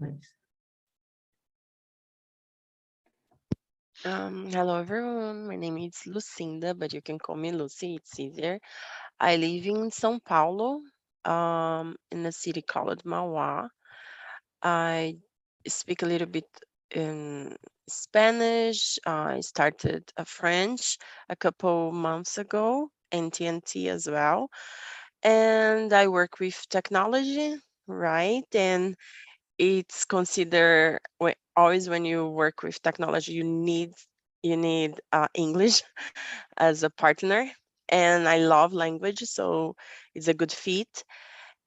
please. Hello everyone, my name is Lucinda, but you can call me Lucy, it's easier. I live in São Paulo, in a city called Mauá. I speak a little bit in Spanish. I started a French a couple months ago, and TNT as well. And I work with technology, right? And it's considered always when you work with technology, you need English as a partner. And I love language, so it's a good fit.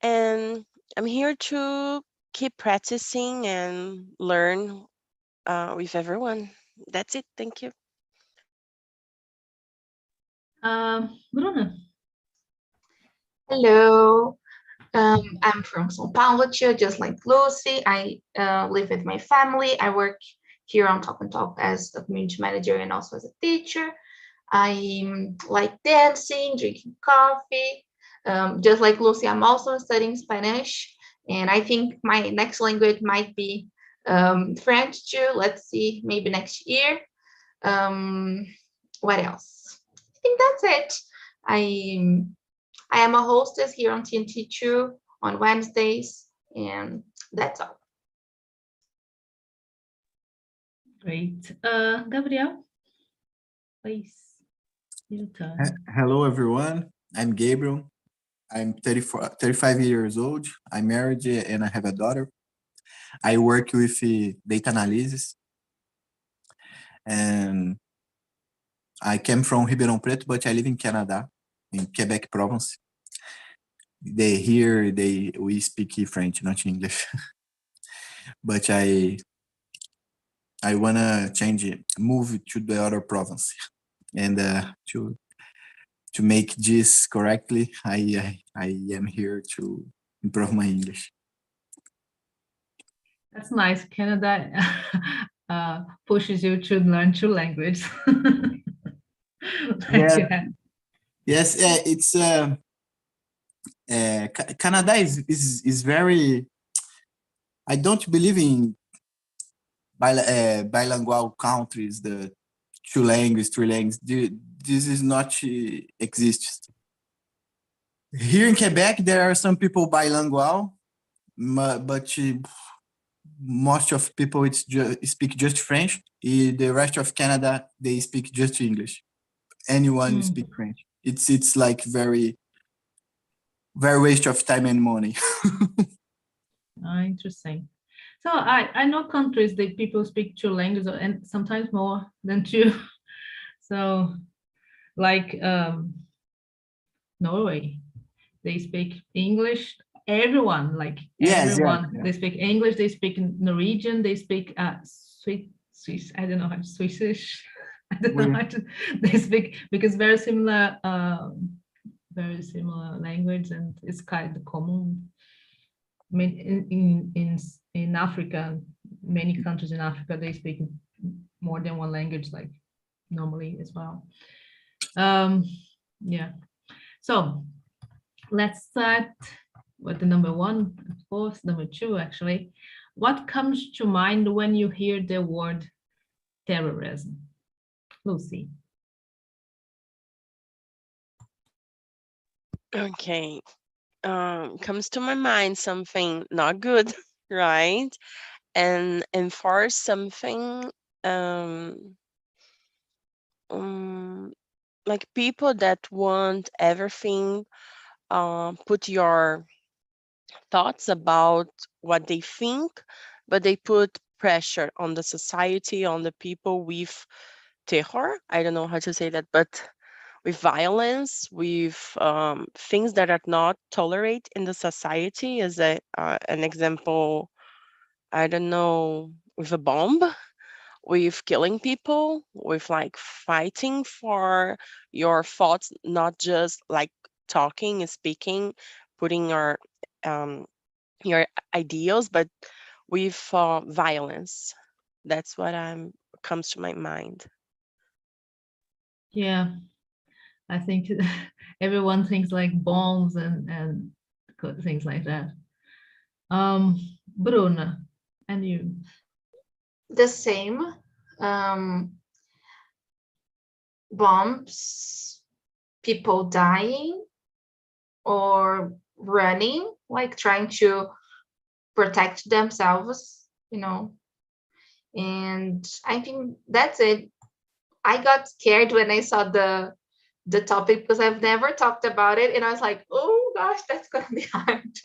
And I'm here to keep practicing and learn with everyone. That's it. Thank you. Bruna. Hello, I'm from São Paulo too, just like Lucy. I live with my family. I work here on Talk and Talk as a community manager and also as a teacher. I like dancing, drinking coffee. Just like Lucy, I'm also studying Spanish, and I think my next language might be French too. Let's see, maybe next year. What else? I think that's it. I am a hostess here on TNT2 on Wednesdays, and that's all. Great. Gabriel, please. Your turn. Hello, everyone. I'm Gabriel. I'm 35 years old. I'm married and I have a daughter. I work with data analysis. And I came from Ribeirão Preto, but I live in Canada, in Quebec province. We speak French, not English. But I wanna move to the other province, and to make this correctly, I am here to improve my English. That's nice. Canada pushes you to learn two languages. Yeah. Yes, it's Canada is very. I don't believe in bilingual countries. The two languages, three languages. This is not exists. Here in Quebec, there are some people bilingual, but most of people speak just French. The rest of Canada, they speak just English. Anyone speak French. It's like very waste of time and money. Interesting. So I know countries that people speak two languages and sometimes more than two. So like Norway, they speak English. Everyone, like everyone, yeah. They speak English. They speak Norwegian. They speak Swiss. I don't know how Swedish. I don't know how to. They speak because very similar language, and it's kind of common. I mean, in Africa, many countries in Africa, they speak more than one language, like normally as well. Yeah. So let's start with the number one, of course, number two, actually. What comes to mind when you hear the word terrorism? Lucy. Okay. Comes to my mind something not good, right? And for something like people that want everything, put your thoughts about what they think, but they put pressure on the society, on the people with terror. I don't know how to say that, but with violence, with things that are not tolerated in the society. As an example, I don't know, with a bomb, with killing people, with like fighting for your thoughts, not just like talking, speaking, putting your ideals, but with violence. That's what comes to my mind. Yeah, I think everyone thinks like bombs and things like that. Bruna, And you? The same. Bombs, people dying or running, like trying to protect themselves, and I think that's it. I got scared when I saw the topic because I've never talked about it, and I was like, oh gosh, that's gonna be hard.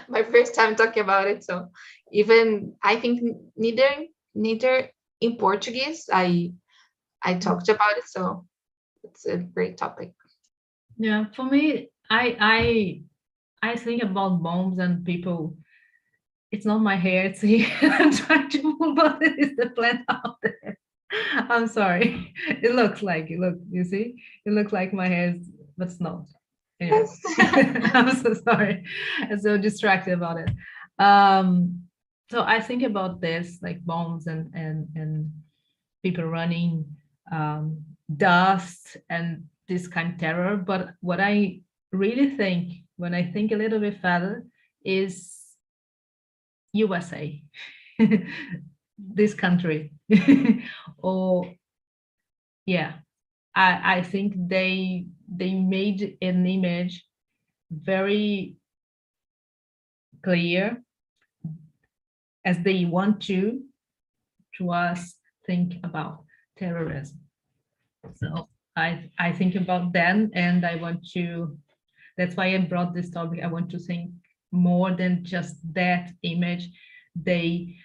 My first time talking about it, so even I think neither in Portuguese I talked about it, so it's a great topic. Yeah, for me, I think about bombs and people. It's not my hair. It's here. I'm trying to move on. It's the plant out there. I'm sorry. It looks like it. Look, you see, it looks like my hair, but it's not. Anyway. I'm so sorry. I'm so distracted about it. So I think about this, like bombs and people running, dust and this kind of terror. But what I really think, when I think a little bit further, is USA, this country. Or yeah, I think they made an image very clear, as they want to us think about terrorism. So I think about them, and I want to, that's why I brought this topic. I want to think more than just that image they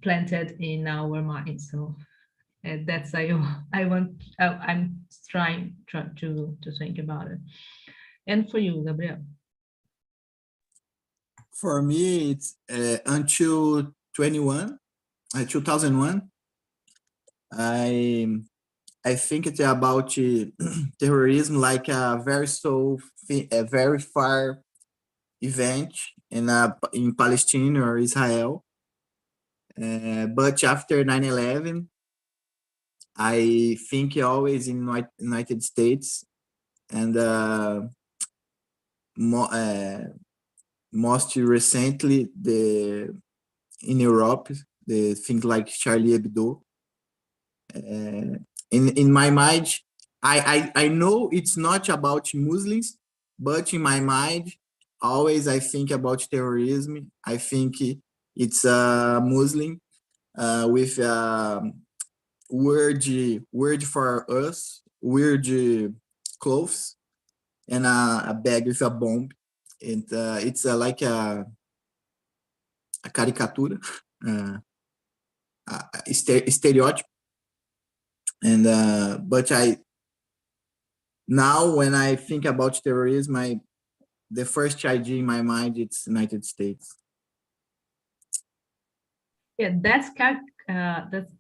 planted in our minds. So that's I'm trying to think about it. And for you, Gabriel? For me, it's until 2001. I think it's about terrorism, like a very far event in Palestine or Israel. But after 9/11, I think always in United States, and most recently in Europe, the things like Charlie Hebdo. In my mind, I know it's not about Muslims, but in my mind, always I think about terrorism. I think it's a Muslim with weird for us, weird clothes, and a bag with a bomb. And it's like a caricatura, a stereotype. And but now when I think about terrorism, the first idea in my mind, it's United States. Yeah, that's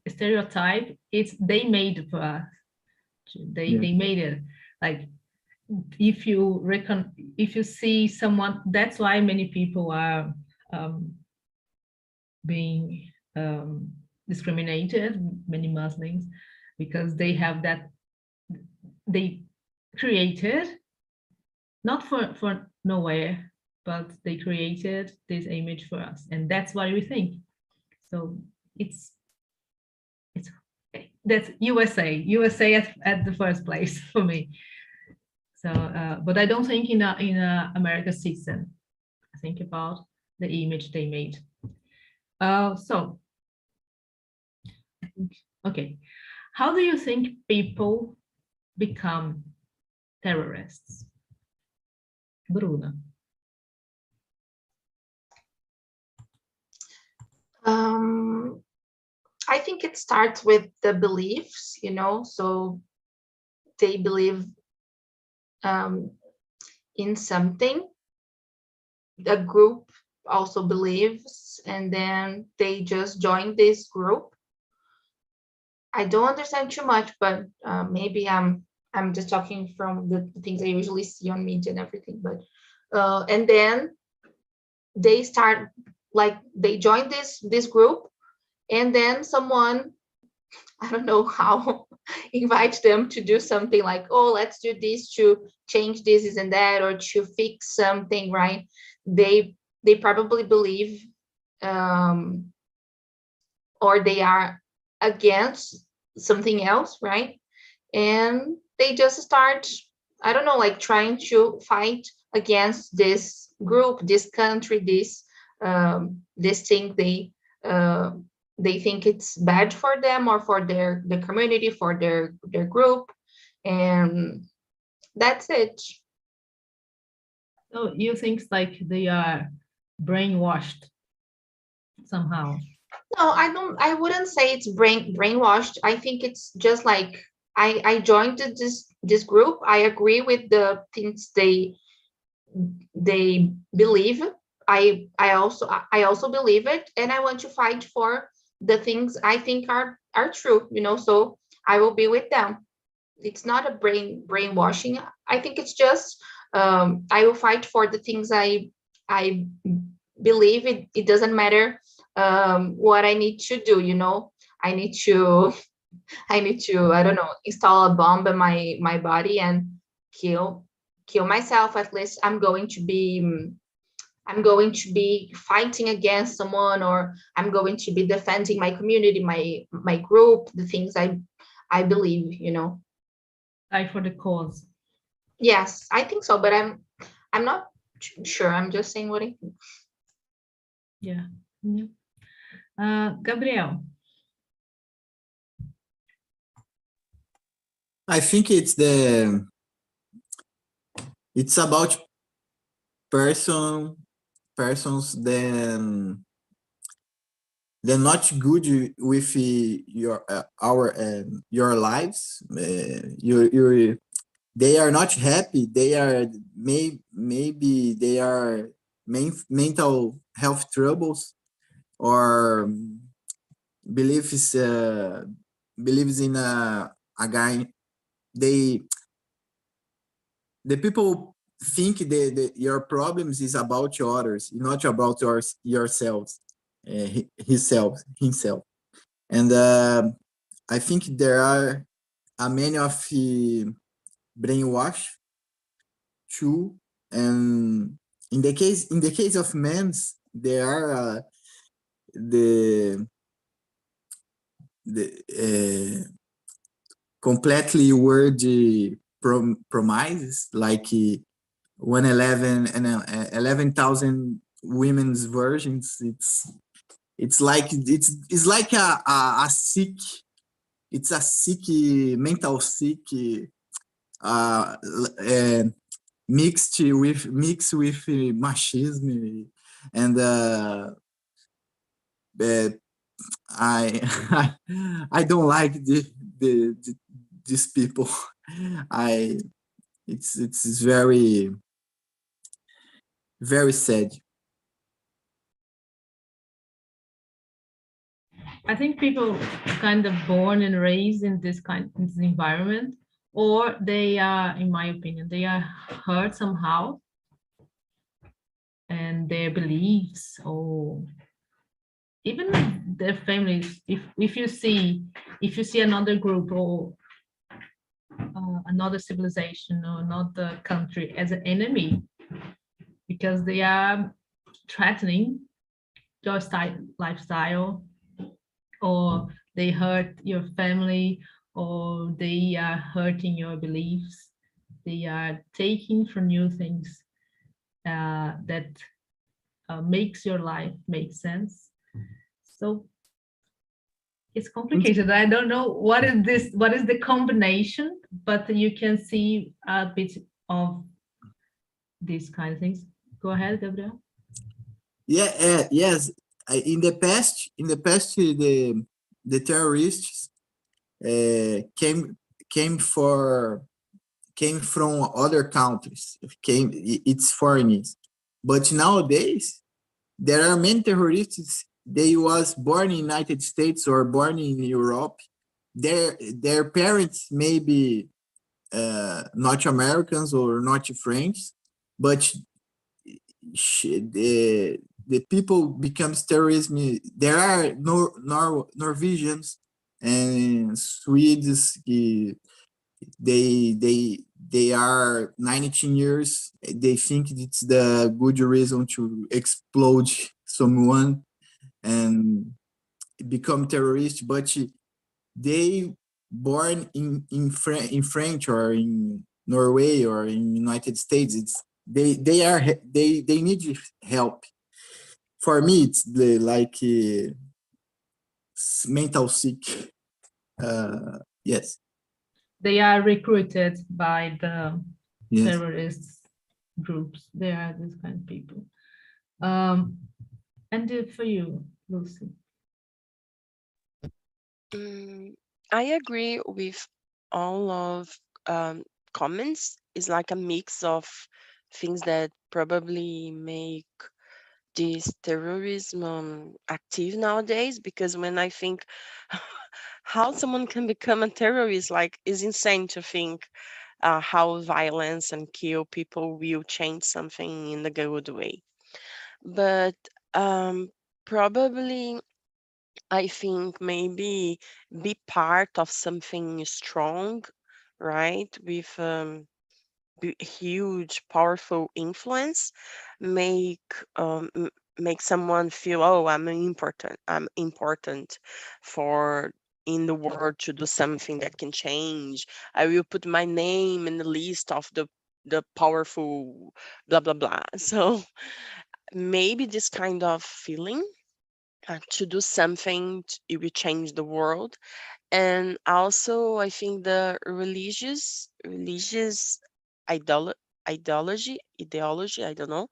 stereotype. They made for us. They made it. Like if you see someone, that's why many people are being discriminated, many Muslims, because they have that, they created, not for nowhere, but they created this image for us, and that's what we think. So that's USA at the first place for me. So, but I don't think in a American citizen. I think about the image they made. So, okay, how do you think people become terrorists? Bruna. I think it starts with the beliefs, so they believe in something. The group also believes, and then they just join this group. I don't understand too much, but maybe I'm just talking from the things I usually see on media and everything. But and then they start, like, they join this group, and then someone, I don't know how, invite them to do something like, oh, let's do this to change this and that, or to fix something, right? They probably believe or they are against something else, right? And they just start, I don't know, like trying to fight against this group, this country, this thing they think it's bad for them or for the community, for their group, and that's it. So you think like they are brainwashed somehow? No, I wouldn't say it's brainwashed. I think it's just like I joined this group. I agree with the things they believe. I also believe it, and I want to fight for the things I think are true, so I will be with them. It's not a brainwashing. I think it's just I will fight for the things I believe. It doesn't matter what I need to do, I need to I don't know, install a bomb in my body and kill myself. At least I'm going to be fighting against someone, or I'm going to be defending my community, my group, the things I believe, Like for the cause. Yes, I think so, but I'm not sure. I'm just saying what I think. Yeah. Yeah. Gabriel. I think it's about persons then they're not good with your lives. They are not happy. They are maybe they are mental health troubles, or believes in a guy. The people think your problems is about others, not about yourselves, himself. And I think there are many of brainwash too. And in the case of men, there are the completely word promises, like 111 and 11,000 women's versions. It's like a sick. It's a sick, mental sick, mixed with machismo, and I I don't like these people. It's very sad. I think people kind of born and raised in this environment, or they are, in my opinion, they are hurt somehow, and their beliefs, or even their families. If you see another group or another civilization or another country as an enemy, because they are threatening your lifestyle, or they hurt your family, or they are hurting your beliefs, they are taking from you things that makes your life make sense. So it's complicated. I don't know what is the combination, but you can see a bit of these kind of things. Go ahead, Gabriel. Yeah, yes. In the past, the terrorists came from other countries. It's foreigners, but nowadays there are many terrorists. They was born in United States or born in Europe. Their parents maybe not Americans or not French, but the people becomes terrorism. There are Norwegians and Swedes. They are 19 years. They think it's the good reason to explode someone, and become terrorists, but they born in French or in Norway or in United States. They need help. For me, it's like mental sick. Yes. They are recruited by the Yes. terrorist groups. They are these kind of people. And for you, Lucy? I agree with all of comments. It's like a mix of things that probably make this terrorism active nowadays, because when I think how someone can become a terrorist, like, is insane to think how violence and kill people will change something in the good way. But probably I think maybe be part of something strong, right? With huge, powerful influence, make make someone feel, oh, I'm important. I'm important for in the world to do something that can change. I will put my name in the list of the powerful, blah blah blah. So maybe this kind of feeling to do something, it will change the world. And also I think the religious ideology, I don't know,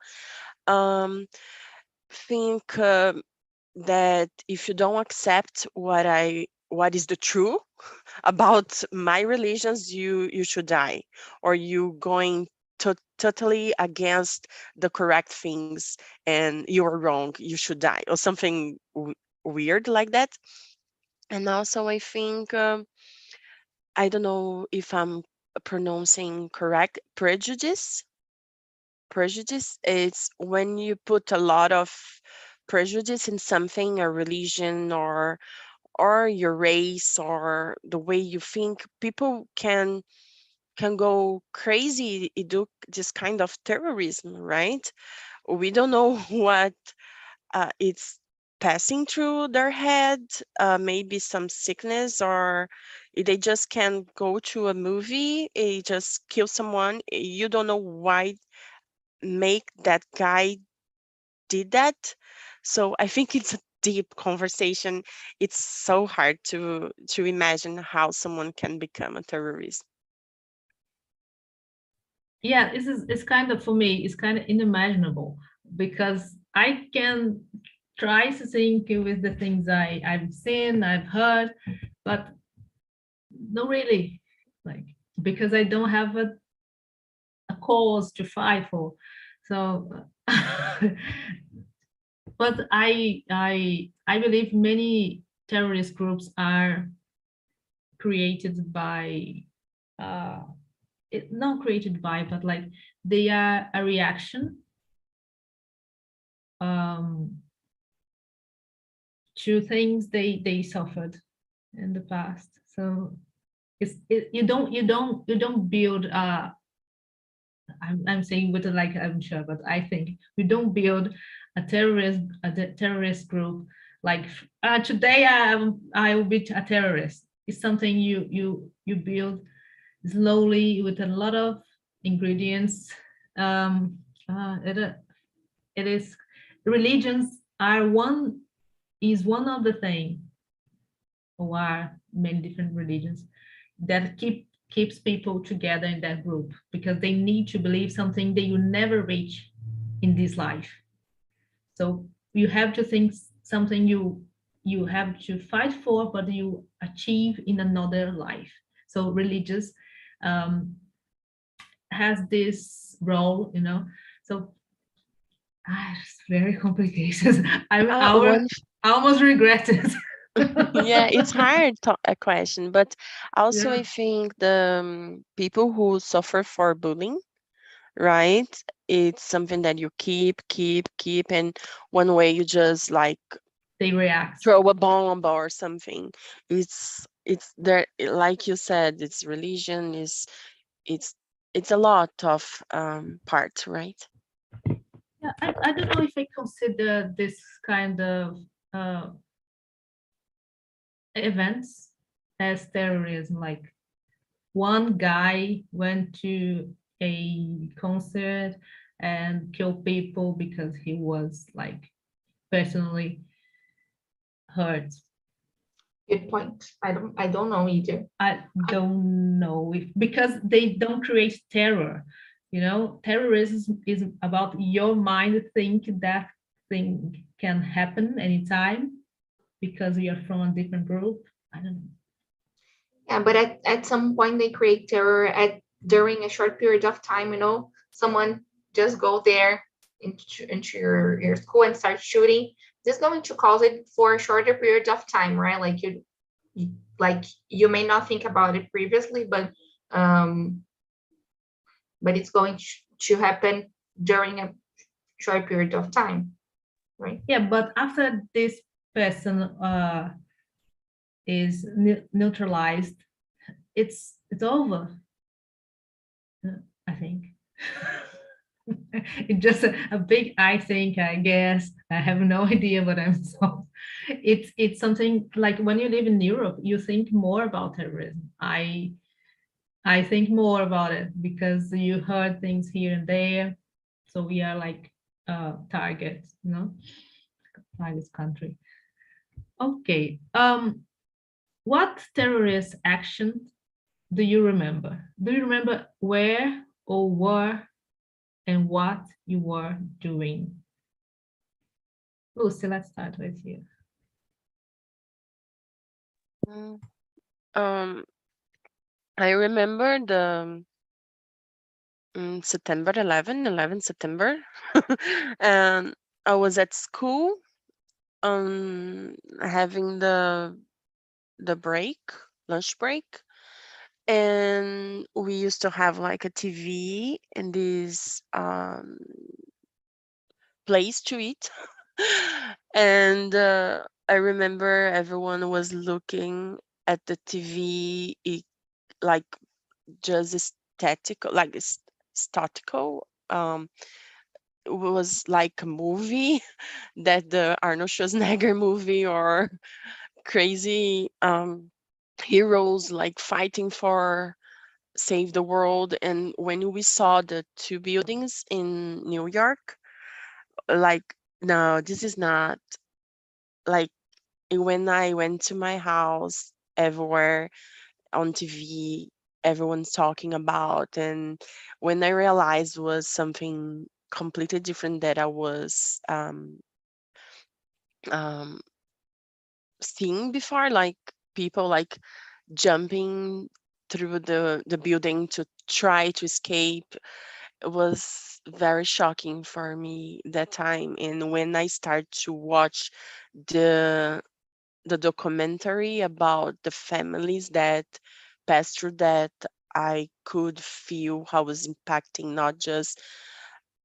um think that if you don't accept what is the true about my religions, you should die, or you going totally against the correct things and you are wrong, you should die, or something weird like that. And also I think I don't know if I'm pronouncing correct, prejudice is when you put a lot of prejudice in something, a religion, or your race, or the way you think. People can go crazy, do this kind of terrorism, right? We don't know what it's passing through their head, maybe some sickness, or they just can go to a movie, just kill someone. You don't know why make that guy did that. So I think it's a deep conversation. It's so hard to imagine how someone can become a terrorist. Yeah, it's kind of, for me, it's kind of unimaginable, because I can try to think with the things I've seen, I've heard, but not really, like, because I don't have a cause to fight for. So, but I believe many terrorist groups are created by, not created by, but like they are a reaction to things they suffered in the past. So you don't build I'm saying with it like I'm sure, but I think we don't build a terrorist group like today I will be a terrorist. It's something you build slowly with a lot of ingredients. It is, religions are one of the things, or are many different religions that keeps people together in that group, because they need to believe something they will never reach in this life. So you have to think something you have to fight for, but you achieve in another life. So religious has this role, so it's very complicated. I almost regret it. Yeah, it's hard a question, but also Yeah. I think the people who suffer for bullying, right? It's something that you keep, and one way you just like They react. throw a bomb or something. It's there, like you said, it's religion, it's a lot of parts, right? Yeah, I don't know if I consider this kind of events as terrorism, like one guy went to a concert and killed people because he was like personally hurt. Good point. I don't know either. I don't know if, because they don't create terror. You know, terrorism is about your mind think that thing can happen anytime because we are from a different group. I don't know. Yeah, but at some point they create terror during a short period of time, you know, someone just go there into your school and start shooting. This is going to cause it for a shorter period of time, right? Like you may not think about it previously, but it's going to happen during a short period of time, right? Yeah, but after this person is neutralized, it's over. I think. It's just a big I think, I guess. I have no idea what I'm so. It's something like when you live in Europe, you think more about terrorism. I think more about it because you heard things here and there. So we are like targets, you know, target country. Okay. What terrorist action do you remember? Do you remember where or where and what you were doing? Lucy, let's start with you. I remember the September 11 September, and I was at school, having the break, lunch break, and we used to have like a TV in this place to eat. And I remember everyone was looking at the TV, like just statical, like statical. It was like a movie that the Arnold Schwarzenegger movie, or crazy heroes like fighting for save the world. And when we saw the two buildings in New York, like, no, this is not like, when I went to my house, everywhere on TV, everyone's talking about. And when I realized was something completely different that I was seeing before, like people like jumping through the building to try to escape, it was very shocking for me that time. And when I started to watch the documentary about the families that passed through that, I could feel how it was impacting not just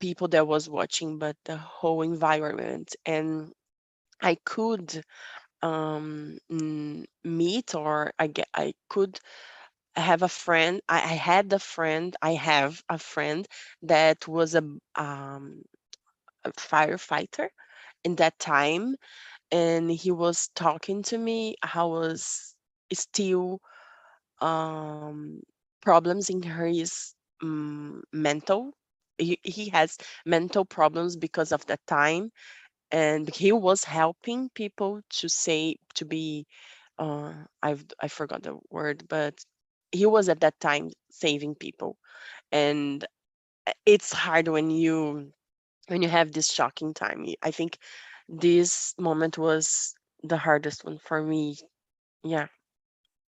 people that was watching, but the whole environment. And I could meet, or I could have a friend. I have a friend that was a firefighter in that time, and he was talking to me how was still um problems in his mental. He has mental problems because of that time, and he was helping people to say to be I forgot the word, but he was at that time saving people. And it's hard when you have this shocking time. I think this moment was the hardest one for me. Yeah,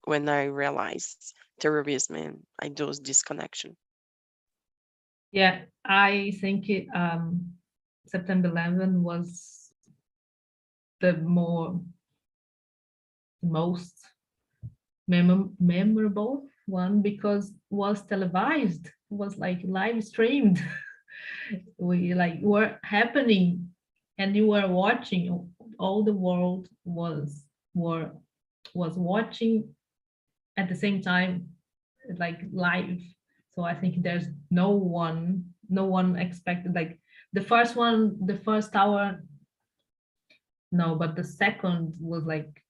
when I realized terrorism and I do this connection. Yeah, I think September 11 was the most memorable one because was televised, was like live streamed. We like were happening and you were watching, all the world was watching at the same time, like live. So I think there's no one expected, like the first hour, no, but the second was like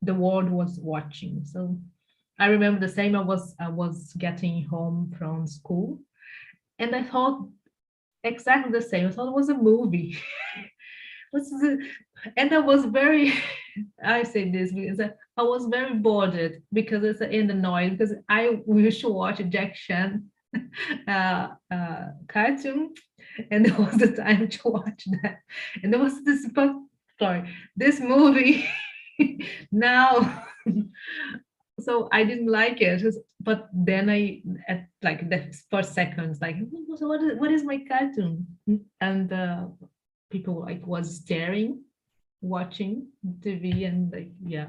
the world was watching. So I remember the same. I was getting home from school, and I thought exactly the same. I thought it was a movie. And I was very, I say this because I was very bored because it's in the noise, because I used to watch Jack Chan cartoon, and there was the time to watch that. And there was this, sorry, this movie now. So I didn't like it, but then I, at like the first seconds, like, what is my cartoon? And people like was staring, watching TV, and like, yeah,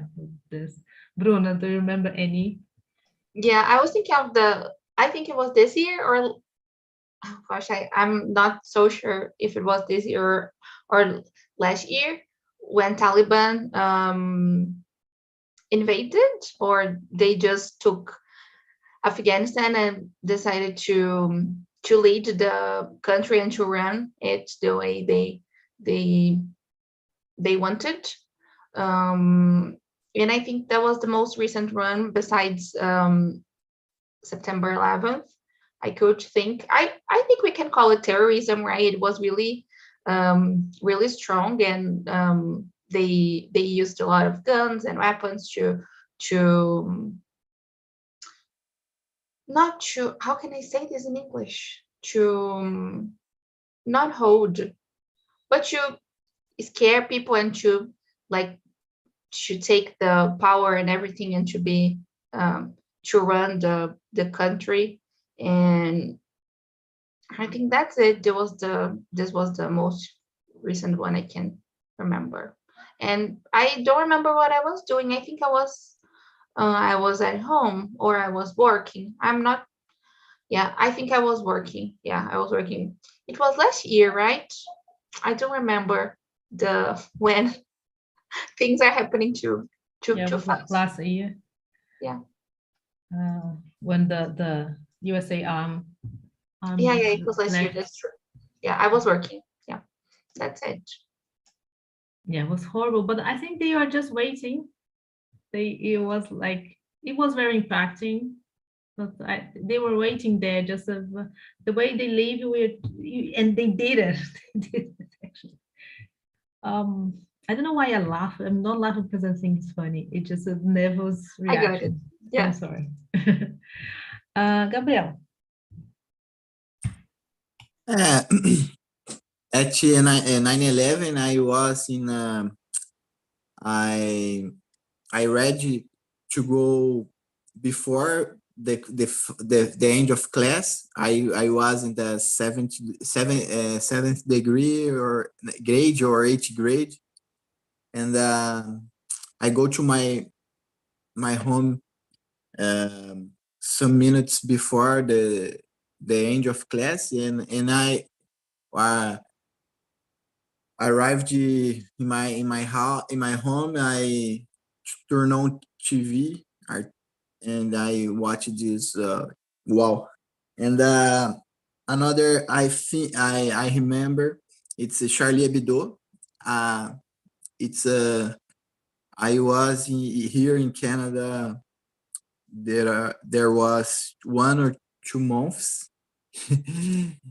this. Bruna, do you remember any? Yeah, I was thinking of I think it was this year, or oh gosh, I'm not so sure if it was this year or last year, when Taliban invaded, or they just took Afghanistan and decided to lead the country and to run it the way they wanted. And I think that was the most recent run besides September 11th. I could think, I think we can call it terrorism, right? It was really really strong, and they used a lot of guns and weapons to not to, how can I say this in English, to not hold, but to scare people, and to like to take the power and everything, and to be to run the country. And I think that's it. This was the most recent one I can remember. And I don't remember what I was doing. I think I was at home, or I was working. I'm not, yeah, I think I was working. Yeah, I was working. It was last year, right? I don't remember the when things are happening too Yeah, it was fast. last year. Yeah. When the USA Yeah, it was last year. left. That's true. Yeah, I was working. Yeah, that's it. Yeah, it was horrible, but I think they are just waiting. It was very impacting, but they were waiting there, just of the way they live with, and they did it. They did it, actually. I don't know why I laugh. I'm not laughing because I think it's funny. It's just a nervous I got it. reaction. Yeah. I'm sorry. Gabriel. At 9/11, I was in. I ready to go before the end of class. I was in the seventh degree or grade, or eighth grade, and I go to my home some minutes before the end of class, and I arrived in my house, in my home. I turn on TV, and I watched this wow. And another, I think I remember, it's a Charlie Hebdo. It's I was here in Canada. There was 1 or 2 months,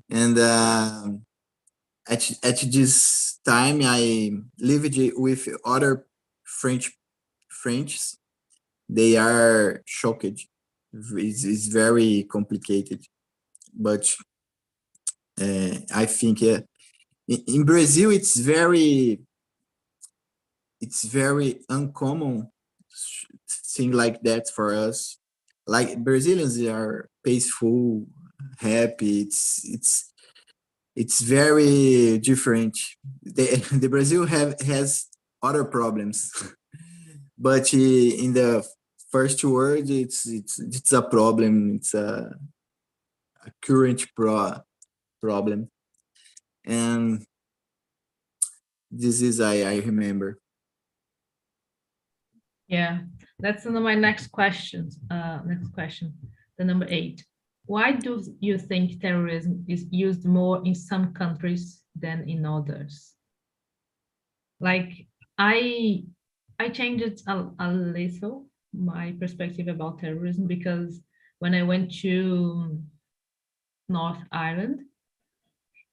and at this time I lived with other French. They are shocked. It's very complicated, but I think in Brazil it's very uncommon thing like that for us. Like, Brazilians are peaceful, happy. It's very different. The Brazil has other problems, but in the first word, it's a problem. It's a current problem, and this is I remember. Yeah, that's my next question. Next question, the number 8. Why do you think terrorism is used more in some countries than in others? Like, I I changed a little my perspective about terrorism because when I went to North Ireland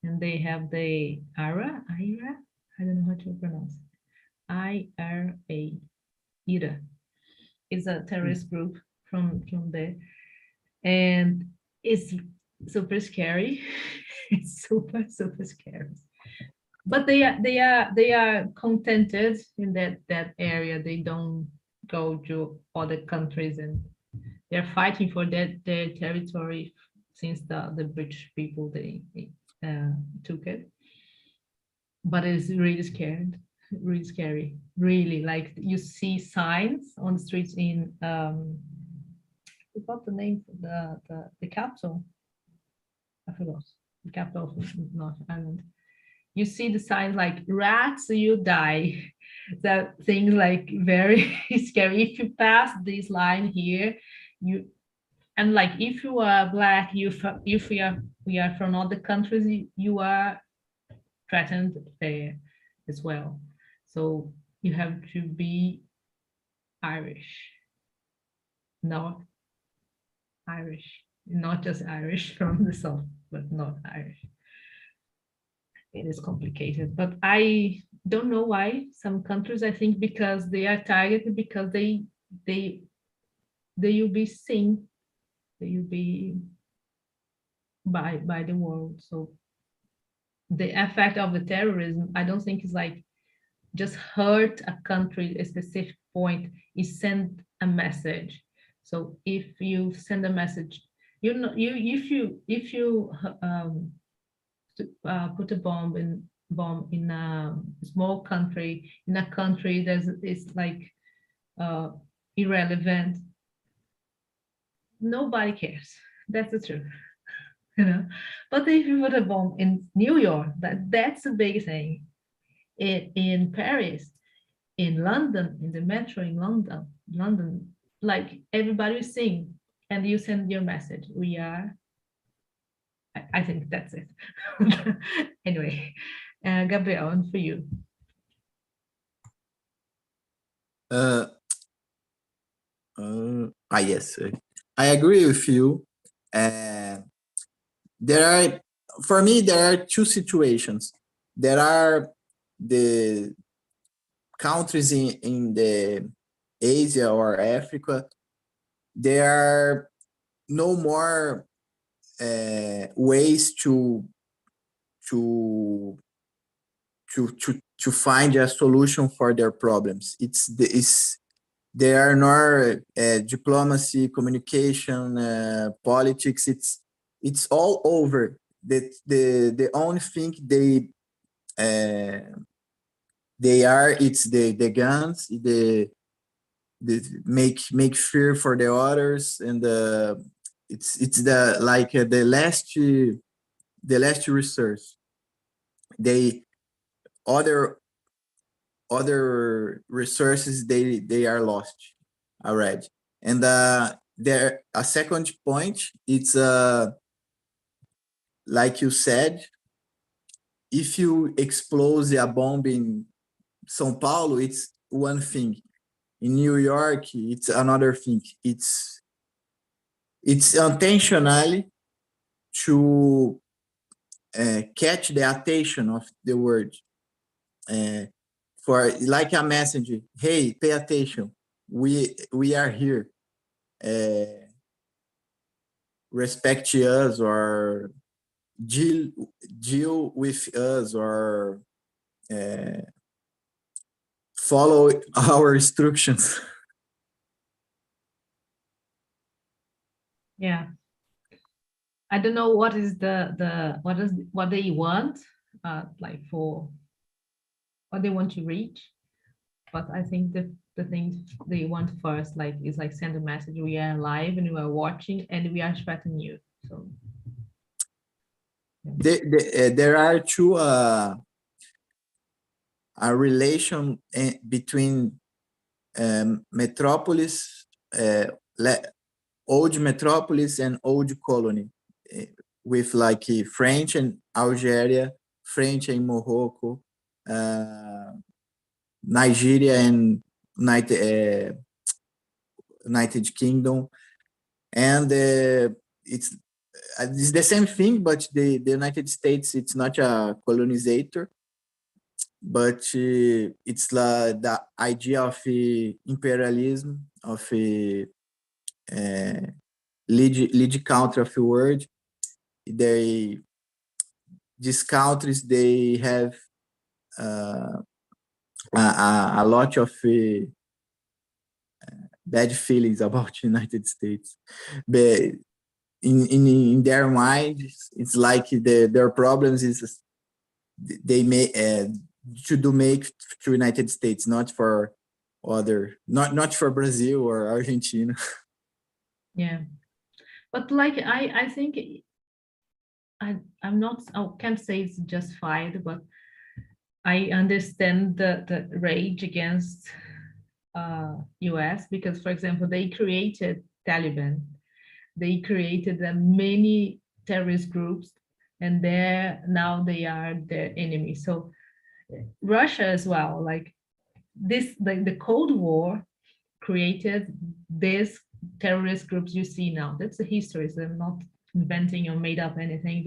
and they have the IRA, I don't know how to pronounce IRA, IRA. It's a terrorist group from there, and it's super scary. It's super scary. But they are contented in that area. They don't go to other countries, and they're fighting for their territory since the British people they took it. But it's really scary, really. Like you see signs on the streets in I forgot the name for the capital. I forgot the capital of North Ireland. You see the signs like rats, you die. That thing like very scary. If you pass this line here, you and like if you are black, if we are from other countries, you are threatened there as well. So you have to be Irish, not Irish, not just Irish from the south, but not Irish. It is complicated, but I don't know why some countries, I think because they are targeted, because they will be seen, they will be by the world. So the effect of the terrorism, I don't think is like just hurt a country, a specific point, is send a message. So if you send a message, you know, if you put a bomb in a small country, in a country that is like irrelevant, nobody cares. That's the truth. You know, but if you put a bomb in New York, that's a big thing. In Paris, in London, in the metro in London, like everybody is sing, and you send your message. We are. I think that's it. Anyway, Gabriel, on for you. Yes, I agree with you. For me, there are two situations. There are the countries in the Asia or Africa. There are no more ways to find a solution for their problems. There are no diplomacy, communication, politics. It's all over. The only thing they are, it's the guns, the make fear for the others, and it's the like the last resource. They other resources they are lost already. And there a second point, it's like you said, if you explode a bomb in São Paulo, it's one thing. In New York, it's another thing. It's intentionally to catch the attention of the world. For like a message, hey, pay attention. We are here. Respect us, or deal with us, or follow our instructions. Yeah, I don't know what is what they want, like for what they want to reach, but I think the things they want first, like, is like send a message: we are live and we are watching and we are expecting you. So There are two a relation between metropolis, old metropolis and old colony, with like French and Algeria, French and Morocco, Nigeria and United Kingdom, and it's the same thing, but the United States, it's not a colonizer, but it's the idea of imperialism, of lead country of the world. These countries, they have a lot of bad feelings about the United States. But in their mind, it's like their problems is they may to make to United States, not for not for Brazil or Argentina. Yeah, but like I think I'm not, I can't say it's justified, but I understand the rage against US, because, for example, they created Taliban, they created many terrorist groups, and now they are their enemy. So Russia as well, like this, the Cold War created these terrorist groups you see now. That's the history. So I'm not inventing or made up anything.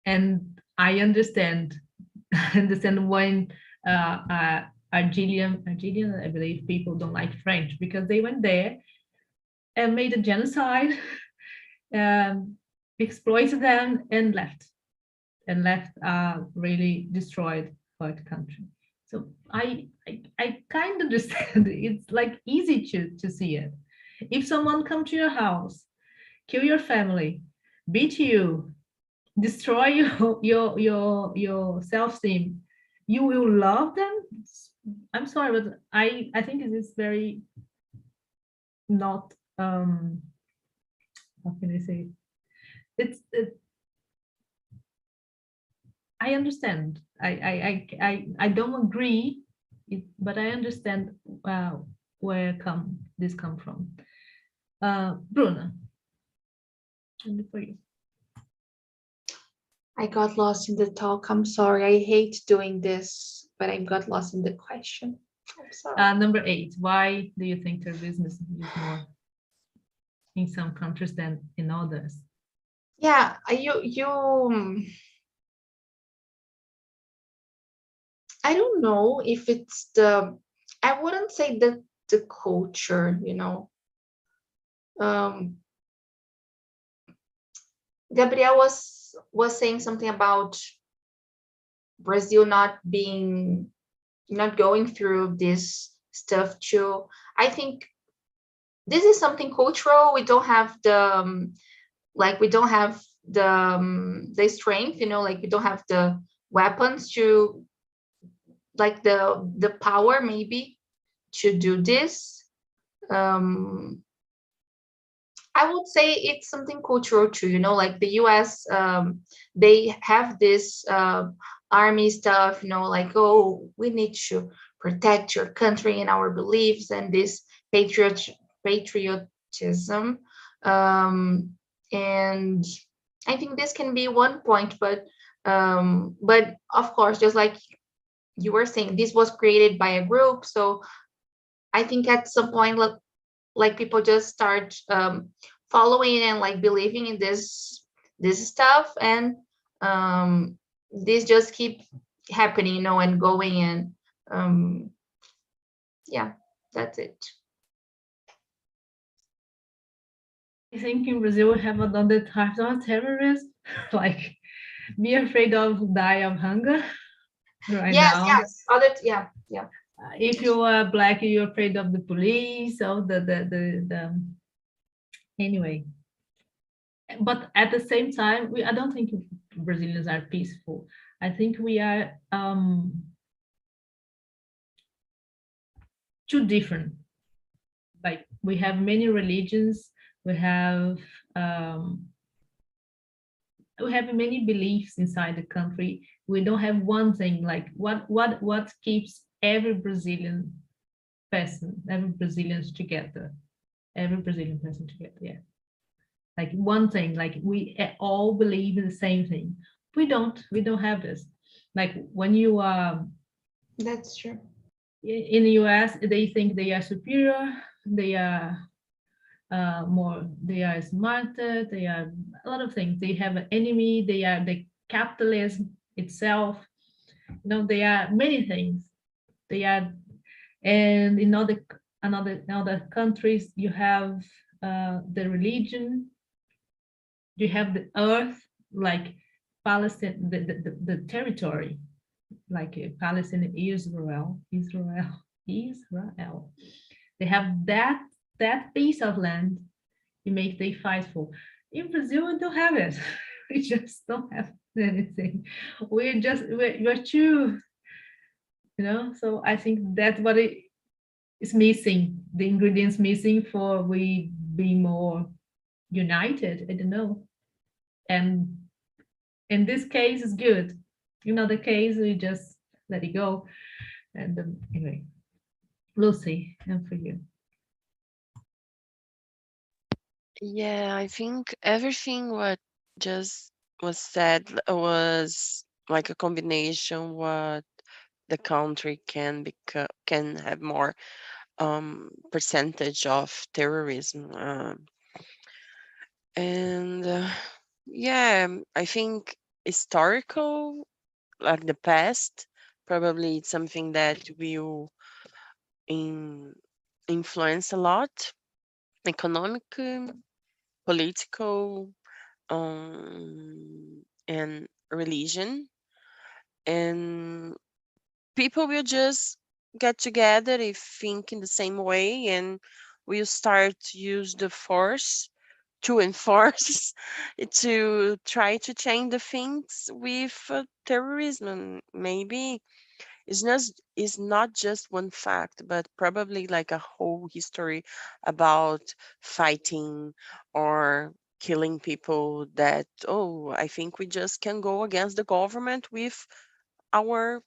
And I understand when Argentinian, I believe, people don't like French because they went there and made a genocide, exploited them, and left really destroyed part country. So I kind of understand. It's like easy to see it. If someone come to your house, kill your family, beat you, destroy your self-esteem, you will love them. I'm sorry, but I think it is very not how can I say it? I understand. I don't agree, but I understand where this come from. Bruna, and for you. I got lost in the talk. I'm sorry. I hate doing this, but I got lost in the question. I'm sorry. Number 8. Why do you think terrorism is used more in some countries than in others? Yeah, I don't know if it's I wouldn't say the culture, Gabriel was saying something about Brazil not going through this stuff too. I think this is something cultural. We don't have the strength, like we don't have the weapons to, like the power maybe to do this. I would say it's something cultural too, like the US, they have this army stuff, like, oh, we need to protect your country and our beliefs and this patriotism. And I think this can be one point, but of course, just like you were saying, this was created by a group. So I think at some point, like people just start following and like believing in this stuff, and this just keep happening, and going, and yeah, that's it. I think in Brazil we have another type of terrorism, like be afraid of die of hunger right now. Yes, yeah. If you are Black, you're afraid of the police, or the anyway. But at the same time, I don't think Brazilians are peaceful. I think we are too different. Like we have many religions, we have many beliefs inside the country. We don't have one thing, like what keeps every Brazilian person together, yeah. Like one thing, like we all believe in the same thing. We don't have this. Like when you That's true. in the US, they think they are superior, they are they are smarter, they are a lot of things. They have an enemy, they are the capitalism itself. They are many things. They are, and in other countries, you have the religion, you have the earth, like Palestine, the territory, like Palestine, Israel. They have that piece of land. They fight for. In Brazil, we don't have it. We just don't have anything. We're too, So I think that's what it is missing. The ingredients missing for we being more united. I don't know. And in this case, it's good. The case, we just let it go. And anyway, Lucy, and for you. Yeah, I think everything what just was said was like a combination what the country can have more percentage of terrorism. And yeah, I think historical, like the past, probably it's something that will influence a lot. Economic, political, and religion. And people will just get together if think in the same way, and will start to use the force to enforce to try to change the things with terrorism. Maybe it's not just one fact, but probably like a whole history about fighting or killing people that, I think we just can go against the government with our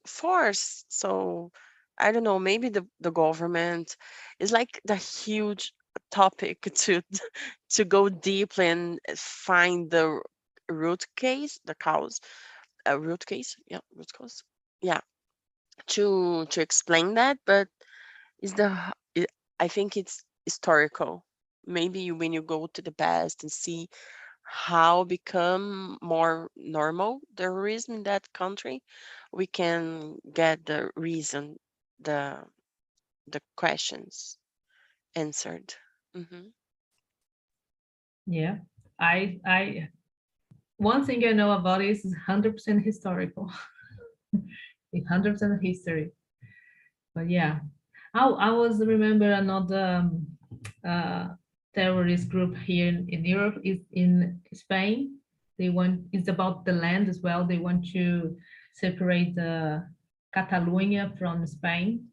force. So I don't know, maybe the government is like the huge topic to go deep and find the root case, the cause, root case, yeah, root cause, yeah, to explain that. But is I think it's historical. Maybe when you go to the past and see how become more normal terrorism in that country, we can get the reason, the questions answered. Hmm. Yeah, I one thing I know about it is 100% historical. 100% history. But yeah, I was remember another terrorist group here in Europe is in Spain. It's about the land as well. They want to separate the Catalonia from Spain.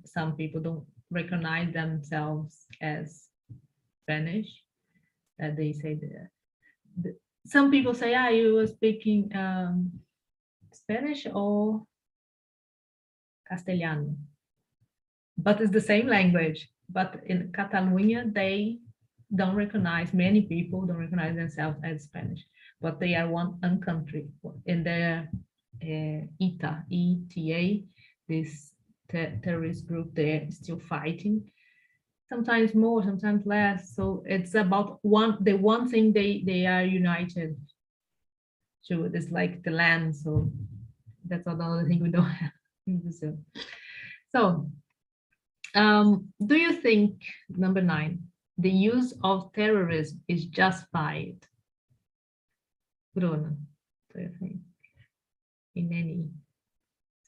Some people don't recognize themselves as Spanish. They say some people say, you were speaking Spanish or Castellano, but it's the same language. But in Catalonia, many people don't recognize themselves as Spanish, but they are one country. In their ETA, this terrorist group, they're still fighting. Sometimes more, sometimes less. So it's about the one thing they are united to. It's like the land. So that's another thing we don't have in Brazil. So, do you think, number 9, the use of terrorism is justified? Bruno, do you think, in any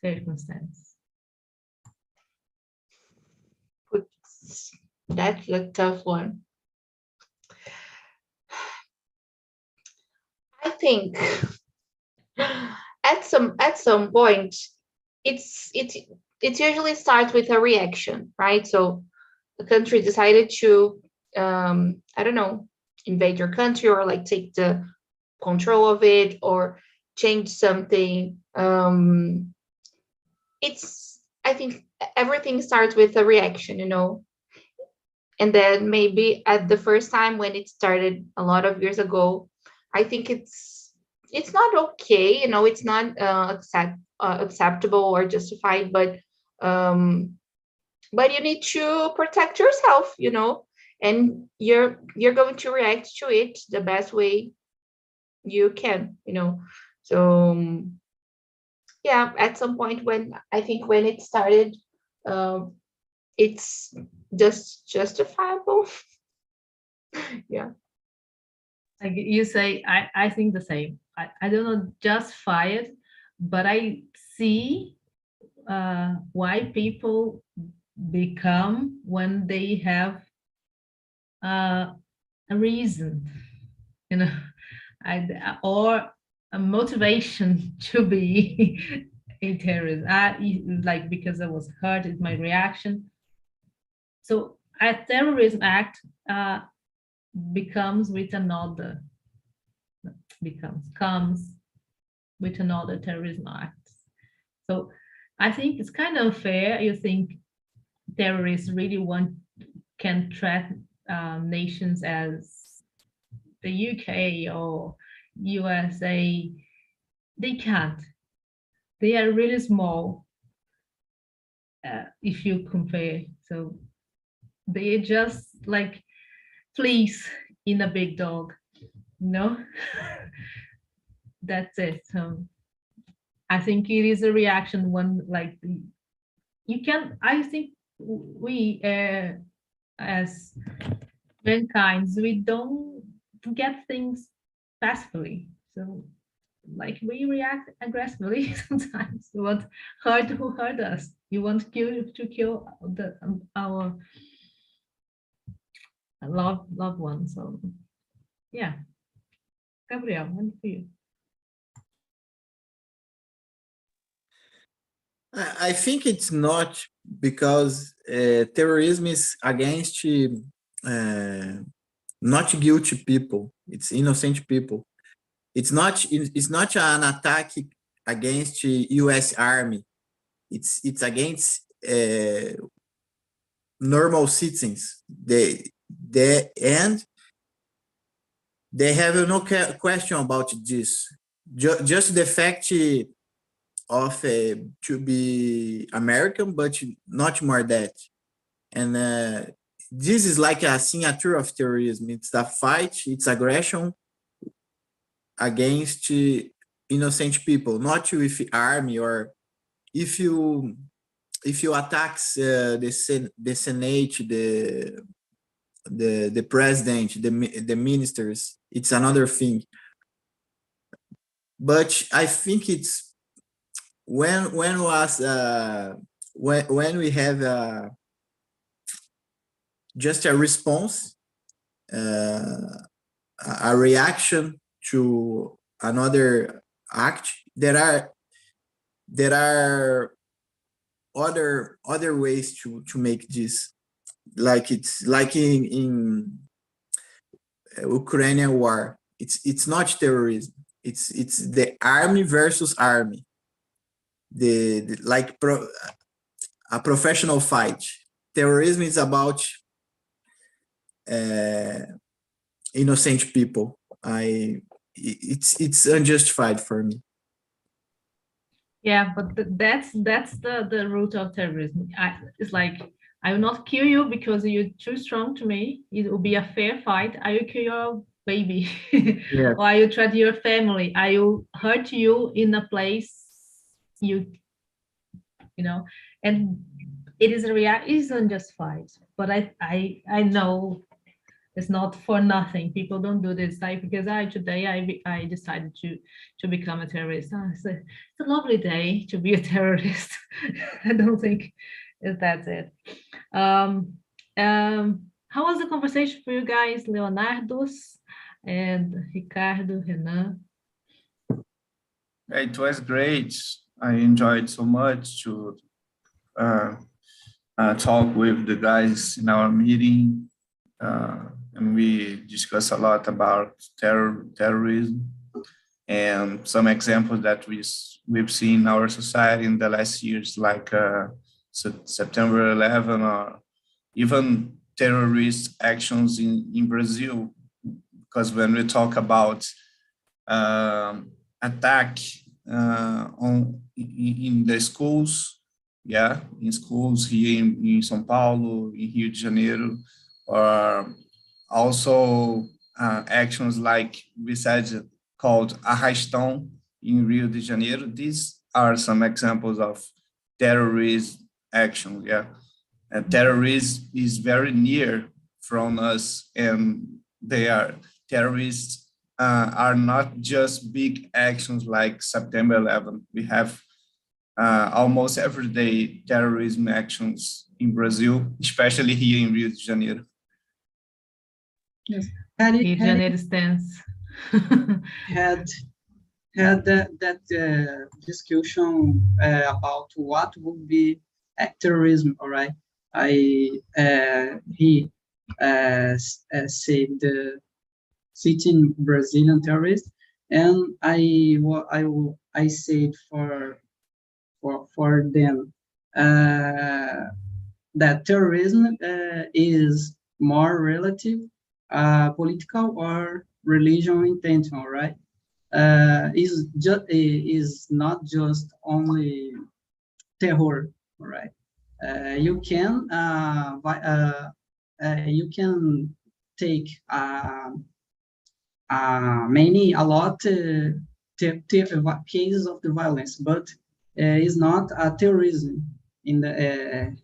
circumstance? That's a tough one. I think at some point it usually starts with a reaction, right? So the country decided to I don't know, invade your country or like take the control of it or change something. I think everything starts with a reaction, and then maybe at the first time when it started a lot of years ago, I think it's not okay, it's not acceptable or justified, but But you need to protect yourself, you know, and you're going to react to it the best way you can, you know. So yeah, at some point when I think when it started, it's just justifiable. Yeah. Like you say, I think the same. I don't know, just fired, but I see why people become when they have a reason, you know, or a motivation to be a terrorist. Like because I was hurt, it's my reaction. So a terrorism act comes with another terrorism act. So I think it's kind of unfair. You think terrorists really can threaten nations as the UK or USA. They can't. They are really small if you compare. So they just like fleas in a big dog, you know? That's it. So I think it is a reaction when like you can, I think we as mankind, we don't get things passively. So like we react aggressively sometimes. We want hurt who hurt us. You want to kill our loved ones. So yeah. Gabriel, one for you. I think it's not because terrorism is against not guilty people. It's innocent people. It's not an attack against U.S. Army. It's against normal citizens. And they have no question about this. Just the fact of to be American, but not more that. And this is like a signature of terrorism. It's a fight, it's aggression against innocent people, not with army, or if you attack the Senate, the president, the ministers, it's another thing. But I think it's when we have just a response, a reaction to another act. There are other ways to make this, like it's like in Ukrainian war. It's not terrorism. It's the army versus army. A professional fight. Terrorism is about innocent people. It's unjustified for me. Yeah, but that's the root of terrorism. It's like, I will not kill you because you're too strong to me. It will be a fair fight. I will kill your baby. Yeah. Or I will threaten your family. I will hurt you in a place you know, and it is it is unjustified. But I know it's not for nothing. People don't do this like because today I decided to become a terrorist. It's a lovely day to be a terrorist. I don't think that's it. How was the conversation for you guys, Leonardo's and Ricardo, Renan? It was great. I enjoyed so much to talk with the guys in our meeting. And we discuss a lot about terrorism and some examples that we've seen in our society in the last years, like September 11, or even terrorist actions in Brazil. Because when we talk about attack in the schools, yeah, in schools here in São Paulo, in Rio de Janeiro, or also actions like we said called arrastão in Rio de Janeiro. These are some examples of terrorist action, yeah. And terrorism is very near from us, and terrorists are not just big actions like September 11. We have almost every day terrorism actions in Brazil, especially here in Rio de Janeiro. Yes. Rio de Janeiro stands. had that discussion about what would be terrorism, all right? He said the sitting Brazilian terrorist, and I said for them that terrorism is more relative, political or religion intentional, right? Is not just only terror, right? You can take a lot cases of the violence, but is not a terrorism in the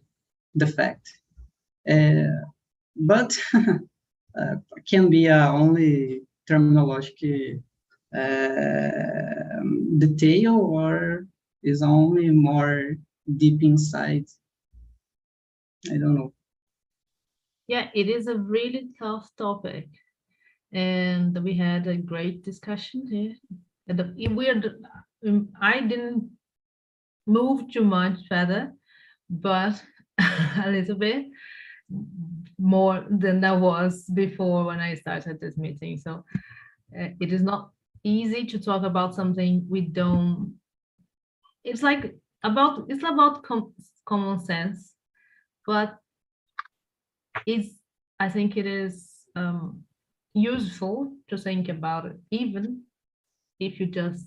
fact. But can be only terminological detail, or is only more deep inside. I don't know. Yeah, it is a really tough topic, and we had a great discussion here. And I didn't move too much further, but a little bit more than I was before when I started this meeting. So it is not easy to talk about something we don't. It's about common sense, but I think it is useful to think about it, even if you're just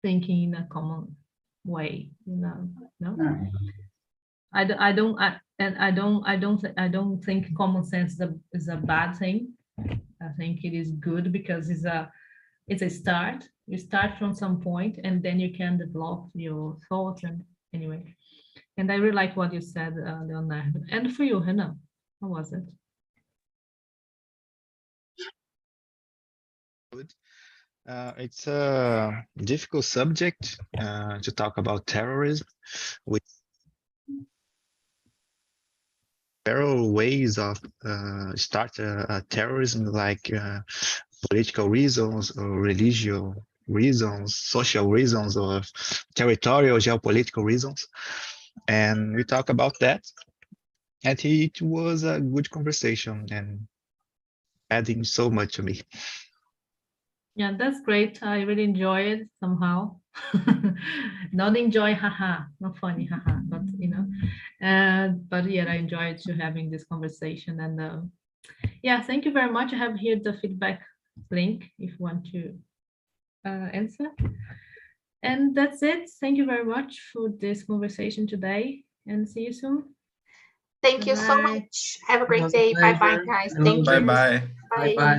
thinking in a common way, no. I don't think common sense is a bad thing. I think it is good because it's a start. You start from some point and then you can develop your thoughts, and anyway. And I really like what you said, Leonardo. And for you, Hannah, how was it? It's a difficult subject to talk about terrorism, with several ways of start a terrorism, like political reasons or religious reasons, social reasons, or territorial geopolitical reasons. And we talk about that. And it was a good conversation and adding so much to me. Yeah, that's great. I really enjoy it somehow. Not enjoy, haha, not funny, haha, but but yeah, I enjoyed to having this conversation. And yeah, thank you very much. I have here the feedback link if you want to answer. And that's it. Thank you very much for this conversation today, and see you soon. Thank you so Bye. much. Have a It great was a day. Bye bye, pleasure. guys. Hello. Thank you. Bye-bye. Bye. Bye. Bye.